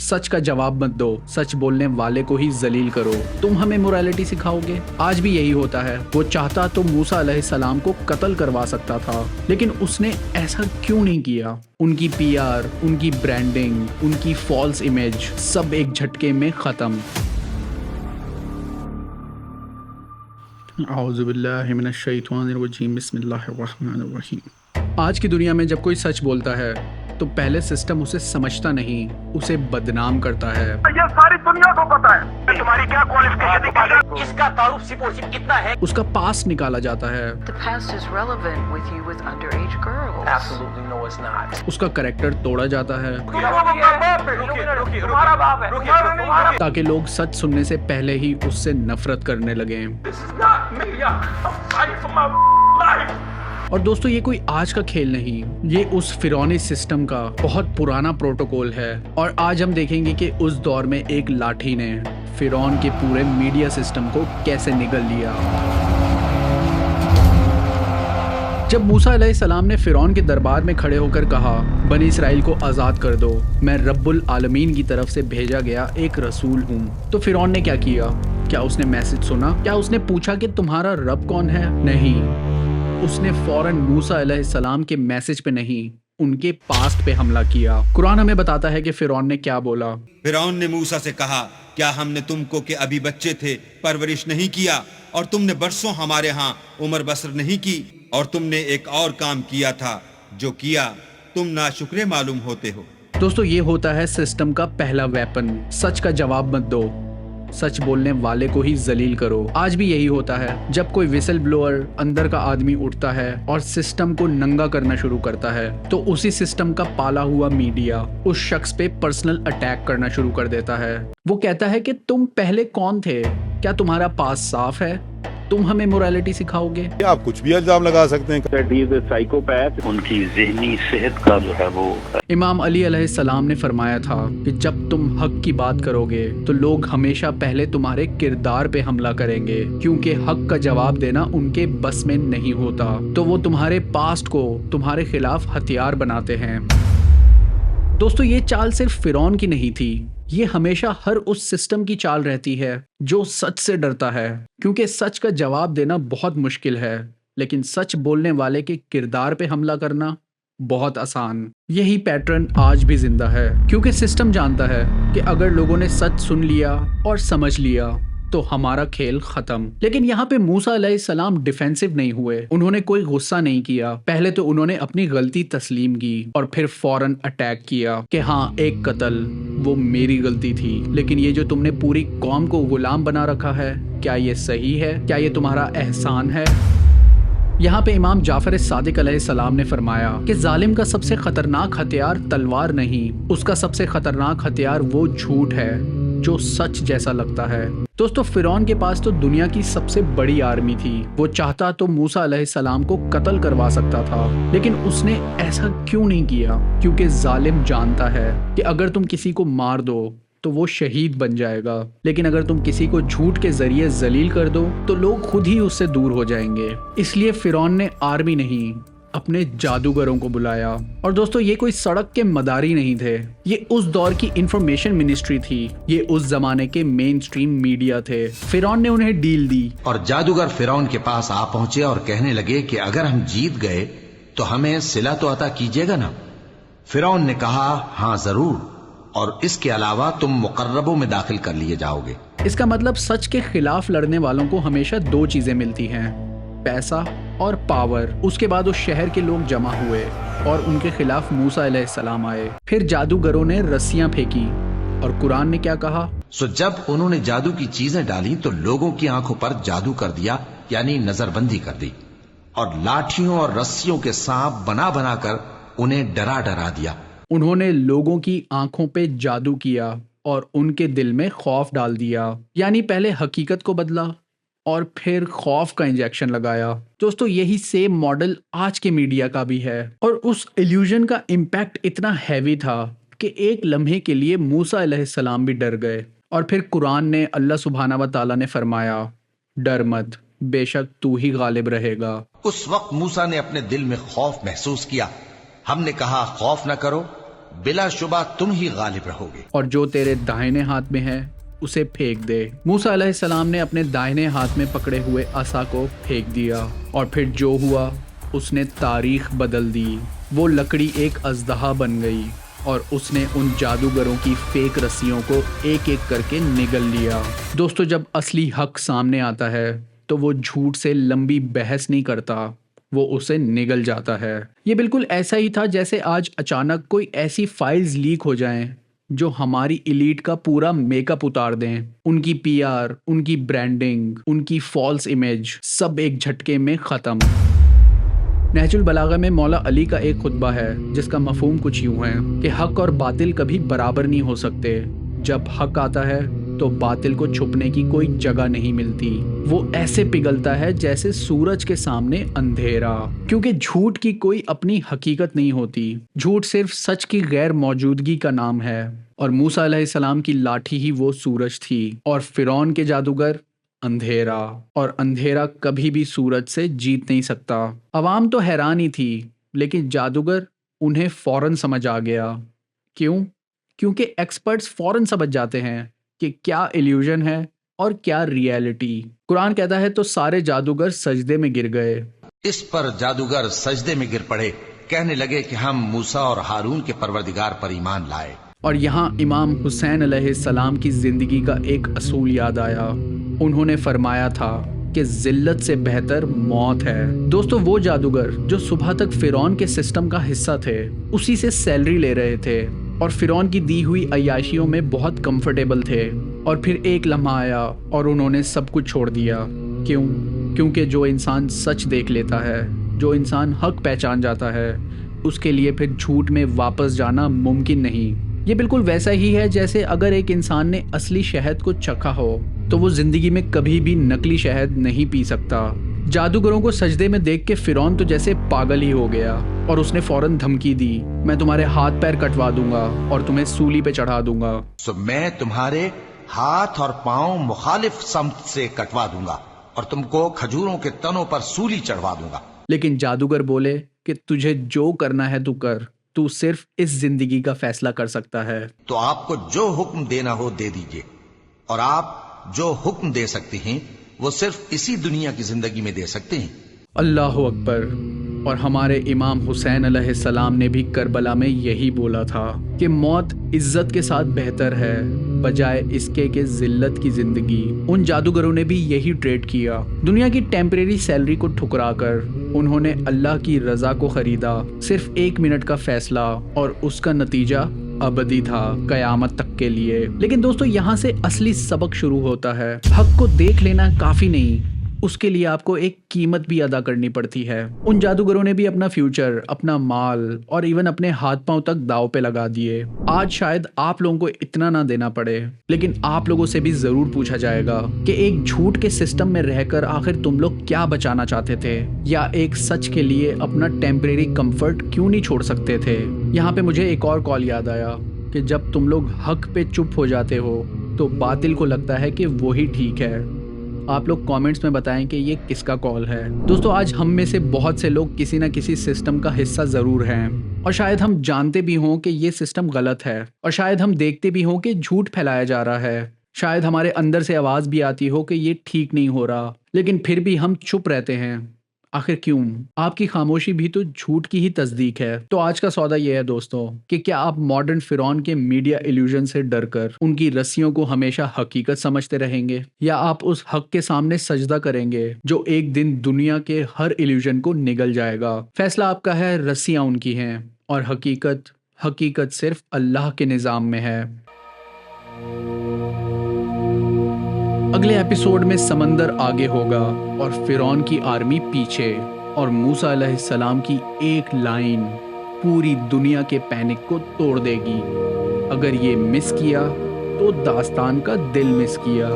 सच का जवाब मत दो, सच बोलने वाले को ही जलील करो। तुम हमें मोरालिटी सिखाओगे? आज भी यही होता है। वो चाहता तो मूसा अलैहिस्सलाम को कत्ल करवा सकता था, लेकिन उसने ऐसा क्यों नहीं किया? उनकी पीआर, उनकी ब्रांडिंग, उनकी फॉल्स इमेज, सब एक झटके में खत्म। औज़ुबिल्लाहि मिनश्शैतानिर्रजीम, बिस्मिल्लाहिर्रहमानिर्रहीम। आज की दुनिया में जब कोई सच बोलता है तो पहले सिस्टम उसे समझता नहीं, उसे बदनाम करता है। ये सारी दुनिया को पता है तुम्हारी क्या क्वालिफिकेशन, इसका तारुफ सिपोजिट कितना है। उसका पास्ट निकाला जाता है। The past is relevant with you with underage girls. Absolutely no, it's not. उसका कैरेक्टर तोड़ा जाता है तुम्हारा बाप है, तुम्हारा ताकि लोग सच सुनने से पहले ही उससे नफरत करने लगे। This is not me. I'm fighting for my life. और दोस्तों, ये कोई आज का खेल नहीं, ये उस फिरौनी सिस्टम का बहुत पुराना प्रोटोकॉल है। और आज हम देखेंगे कि उस दौर में एक लाठी ने फिरौन के पूरे मीडिया सिस्टम को कैसे निगल लिया। जब मूसा अलैहिस्सलाम ने फिरौन के दरबार में खड़े होकर कहा, बनी इसराइल को आज़ाद कर दो, मैं रब्बुल आलमीन की तरफ से भेजा गया एक रसूल हूँ, तो फिरौन ने क्या किया? क्या उसने मैसेज सुना? क्या उसने पूछा कि तुम्हारा रब कौन है? नहीं, उसने फौरन मूसा अलैहिस्सलाम के मैसेज पे नहीं, उनके पास्ट पे हमला किया। कुरान हमें बताता है कि फिरौन ने क्या बोला। फिरौन ने मूसा से कहा, क्या हमने तुमको कि अभी बच्चे थे परवरिश नहीं किया, और तुमने बरसों हमारे यहाँ उम्र बसर नहीं की, और तुमने एक और काम किया था, जो किया तुम नाशुक्रे मालूम होते हो। दोस्तों, ये होता है सिस्टम का पहला वेपन। सच का जवाब मत दो, सच बोलने वाले को ही जलील करो। आज भी यही होता है। जब कोई विसल ब्लोअर अंदर का आदमी उठता है और सिस्टम को नंगा करना शुरू करता है, तो उसी सिस्टम का पाला हुआ मीडिया उस शख्स पे पर्सनल अटैक करना शुरू कर देता है। वो कहता है कि तुम पहले कौन थे? क्या तुम्हारा पास साफ है? तुम हमें मोरालिटी सिखाओगे? आप कुछ भी इल्जाम लगा सकते हैं। साइकोपैथ, उनकी ज़हनी सेहत का जो है वो। इमाम अली अलैहिस्सलाम ने फरमाया था कि जब तुम हक की बात करोगे तो लोग हमेशा पहले तुम्हारे किरदार पे हमला करेंगे, क्योंकि हक का जवाब देना उनके बस में नहीं होता, तो वो तुम्हारे पास्ट को तुम्हारे खिलाफ हथियार बनाते हैं। दोस्तों, ये चाल सिर्फ फिरौन की नहीं थी, ये हमेशा हर उस सिस्टम की चाल रहती है जो सच से डरता है, क्योंकि सच का जवाब देना बहुत मुश्किल है, लेकिन सच बोलने वाले के किरदार पे हमला करना बहुत आसान। यही पैटर्न आज भी जिंदा है, क्योंकि सिस्टम जानता है कि अगर लोगों ने सच सुन लिया और समझ लिया तो हमारा खेल खत्म। लेकिन यहाँ पे मूसा अलैहिस्सलाम डिफेंसिव नहीं हुए, उन्होंने कोई गुस्सा नहीं किया। पहले तो उन्होंने अपनी गलती तस्लीम की और फिर फौरन अटैक किया कि हाँ, एक कत्ल वो मेरी गलती थी, लेकिन ये जो तुमने पूरी कौम को गुलाम बना रखा है, क्या ये सही है? क्या ये तुम्हारा एहसान है? यहाँ पे इमाम जाफर सादिक अलैहिस्सलाम ने फरमाया कि जालिम का सबसे खतरनाक हथियार तलवार नहीं, उसका सबसे खतरनाक हथियार वो झूठ है जो सच जैसा लगता है। दोस्तों, फिरौन के पास तो दुनिया की सबसे बड़ी आर्मी थी। वो चाहता तो मूसा अलैहिस्सलाम को कत्ल करवा सकता था, लेकिन उसने ऐसा क्यों नहीं किया? क्योंकि जालिम जानता है कि अगर तुम किसी को मार दो तो वो शहीद बन जाएगा, लेकिन अगर तुम किसी को झूठ के जरिए जलील कर दो तो लोग खुद ही उससे दूर हो जाएंगे। इसलिए फिरौन ने आर्मी नहीं, अपने जादूगरों को बुलाया। और दोस्तों, ये कोई सड़क के मदारी नहीं थे, ये उस दौर की इंफॉर्मेशन मिनिस्ट्री थी, ये उस जमाने के मेन स्ट्रीम मीडिया थे। फिरौन ने उन्हें डील दी और जादूगर फिरौन के पास आ पहुंचे और कहने लगे कि अगर हम जीत गए तो हमें सिला तो अता कीजिएगा ना। फिरौन ने कहा, हाँ जरूर, और इसके अलावा तुम मुकर्रबों में दाखिल कर लिए जाओगे। इसका मतलब सच के खिलाफ लड़ने वालों को हमेशा दो चीजें मिलती हैं, पैसा और पावर। उसके बाद उस शहर के लोग जमा हुए और उनके खिलाफ मूसा अलैहिस्सलाम आए। फिर जादूगरों ने रस्सियां फेंकी और कुरान ने क्या कहा? सो जब उन्होंने जादू की चीजें डाली तो लोगों की आंखों पर जादू कर दिया, यानी नजरबंदी कर दी, और लाठियों और रस्सियों के सांप बना बना कर उन्हें डरा डरा दिया। उन्होंने लोगों की आंखों पे जादू किया और उनके दिल में खौफ डाल दिया, यानी पहले हकीकत को बदला और फिर खौफ का इंजेक्शन लगाया। दोस्तों, यही सेम मॉडल आज के मीडिया का भी है, और उस इल्यूजन का इम्पैक्ट इतना हैवी था कि एक लम्हे के लिए मूसा अलैहिस्सलाम भी डर गए। और फिर कुरान ने, अल्लाह सुब्हाना व तआला ने फरमाया, डर मत, बेशक तू ही गालिब रहेगा। उस वक्त मूसा ने अपने दिल में खौफ महसूस किया। हमने कहा, खौफ न करो, बिला शुबा तुम ही गालिब रहोगे। और जो तेरे दाहिने हाथ में है उसे फेंक दे। मूसा अलैहिस्सलाम ने अपने दाहिने हाथ में पकड़े हुए असा को फेंक दिया और फिर जो हुआ उसने तारीख बदल दी। वो लकड़ी एक अजदहा बन गई और उसने उन जादूगरों की फेक रस्सियों को एक एक करके निगल लिया। दोस्तों, जब असली हक सामने आता है तो वो झूठ से लंबी बहस नहीं करता, वो उसे निगल जाता है। ये बिल्कुल ऐसा ही था जैसे आज अचानक कोई ऐसी फाइल्स लीक हो जाएं जो हमारी एलीट का पूरा मेकअप उतार दें। उनकी पीआर, उनकी ब्रांडिंग, उनकी फॉल्स इमेज सब एक झटके में ख़त्म। नहजुल बलागा में मौला अली का एक खुतबा है जिसका मफहूम कुछ यूँ है कि हक और बातिल कभी बराबर नहीं हो सकते। जब हक आता है तो बातिल को छुपने की कोई जगह नहीं मिलती। वो ऐसे पिघलता है जैसे सूरज के सामने अंधेरा, क्योंकि झूठ की कोई अपनी हकीकत नहीं होती। झूठ सिर्फ सच की गैर मौजूदगी का नाम है और मूसा अलैहिस्सलाम की लाठी ही वो सूरज थी और फिरौन के जादूगर अंधेरा, और अंधेरा कभी भी सूरज से जीत नहीं सकता। अवाम तो हैरान ही थी, लेकिन जादूगर उन्हें फौरन समझ आ गया। क्यों? क्योंकि एक्सपर्ट्स फौरन समझ जाते हैं कि क्या इल्यूजन है और क्या रियलिटी। कुरान कहता है तो सारे जादूगर सजदे में गिर गए। इस पर जादूगर सजदे में गिर पड़े, कहने लगे कि हम मूसा और हारून के परवरदिगार पर ईमान लाए। और यहाँ इमाम हुसैन अलैहिस्सलाम की जिंदगी का एक असूल याद आया। उन्होंने फरमाया था कि जिल्लत से बेहतर मौत है। दोस्तों, वो जादूगर जो सुबह तक फिरौन के सिस्टम का हिस्सा थे, उसी से सैलरी ले रहे थे और फिरौन की दी हुई अय्याशियों में बहुत कंफर्टेबल थे, और फिर एक लम्हा आया और उन्होंने सब कुछ छोड़ दिया। क्यों? क्योंकि जो इंसान सच देख लेता है, जो इंसान हक पहचान जाता है, उसके लिए फिर झूठ में वापस जाना मुमकिन नहीं। ये बिल्कुल वैसा ही है जैसे अगर एक इंसान ने असली शहद को चखा हो तो वो जिंदगी में कभी भी नकली शहद नहीं पी सकता। जादूगरों को सजदे में देख के फिरौन तो जैसे पागल ही हो गया और उसने फौरन धमकी दी, मैं तुम्हारे हाथ पैर कटवा दूंगा और तुम्हें सूली पे चढ़ा दूंगा। सो मैं तुम्हारे हाथ और पांव मुखालिफ समत से कटवा दूंगा और तुमको खजूरों के तनों पर सूली चढ़वा दूंगा। लेकिन जादूगर बोले कि तुझे जो करना है तू कर, तू सिर्फ इस जिंदगी का फैसला कर सकता है। तो आपको जो हुक्म देना हो दे दीजिए, और आप जो हुक्म दे सकते हैं वो सिर्फ इसी दुनिया की जिंदगी में दे सकते हैं। अल्लाह अकबर। और हमारे इमाम हुसैन अलैहिस्सलाम ने भी करबला में यही बोला था कि मौत इज्जत के साथ बेहतर है बजाय इसके कि जिल्लत की जिंदगी। उन जादूगरों ने भी यही ट्रेड किया। दुनिया की टेम्परेरी सैलरी को ठुकरा कर उन्होंने अल्लाह की रजा को खरीदा। सिर्फ 1 मिनट का फैसला और उसका नतीजा अबदी था, कयामत तक के लिए। लेकिन दोस्तों, यहाँ से असली सबक शुरू होता है। हक को देख लेना काफी नहीं, उसके लिए आपको एक कीमत भी अदा करनी पड़ती है। उन जादूगरों ने भी अपना फ्यूचर, अपना माल और इवन अपने हाथ पांव तक दाव पे लगा दिए। आज शायद आप लोगों को इतना ना देना पड़े, लेकिन आप लोगों से भी जरूर पूछा जाएगा कि एक झूठ के सिस्टम में रहकर आखिर तुम लोग क्या बचाना चाहते थे, या एक सच के लिए अपना टेम्परेरी कंफर्ट क्यों नहीं छोड़ सकते थे। यहाँ पे मुझे एक और कॉल याद आया कि जब तुम लोग हक पे चुप हो जाते हो तो बातिल को लगता है कि वही ठीक है। आप लोग कमेंट्स में बताएं कि ये किसका कॉल है। दोस्तों, आज हम में से बहुत से लोग किसी ना किसी सिस्टम का हिस्सा ज़रूर हैं, और शायद हम जानते भी हों कि ये सिस्टम गलत है, और शायद हम देखते भी हों कि झूठ फैलाया जा रहा है। शायद हमारे अंदर से आवाज़ भी आती हो कि ये ठीक नहीं हो रहा, लेकिन फिर भी हम चुप रहते हैं। आखिर क्यों? आपकी खामोशी भी तो झूठ की ही तस्दीक है। तो आज का सौदा ये है दोस्तों कि क्या आप मॉडर्न फिरौन के मीडिया इल्यूजन से डरकर उनकी रस्सियों को हमेशा हकीकत समझते रहेंगे, या आप उस हक के सामने सजदा करेंगे जो एक दिन दुनिया के हर इल्यूजन को निगल जाएगा। फैसला आपका है, रस्सियां उनकी हैं और हकीकत सिर्फ अल्लाह के निज़ाम में है। अगले एपिसोड में समंदर आगे होगा और फिरौन की आर्मी पीछे, और मूसा अलैहिस्सलाम की एक लाइन पूरी दुनिया के पैनिक को तोड़ देगी। अगर ये मिस किया तो दास्तान का दिल मिस किया।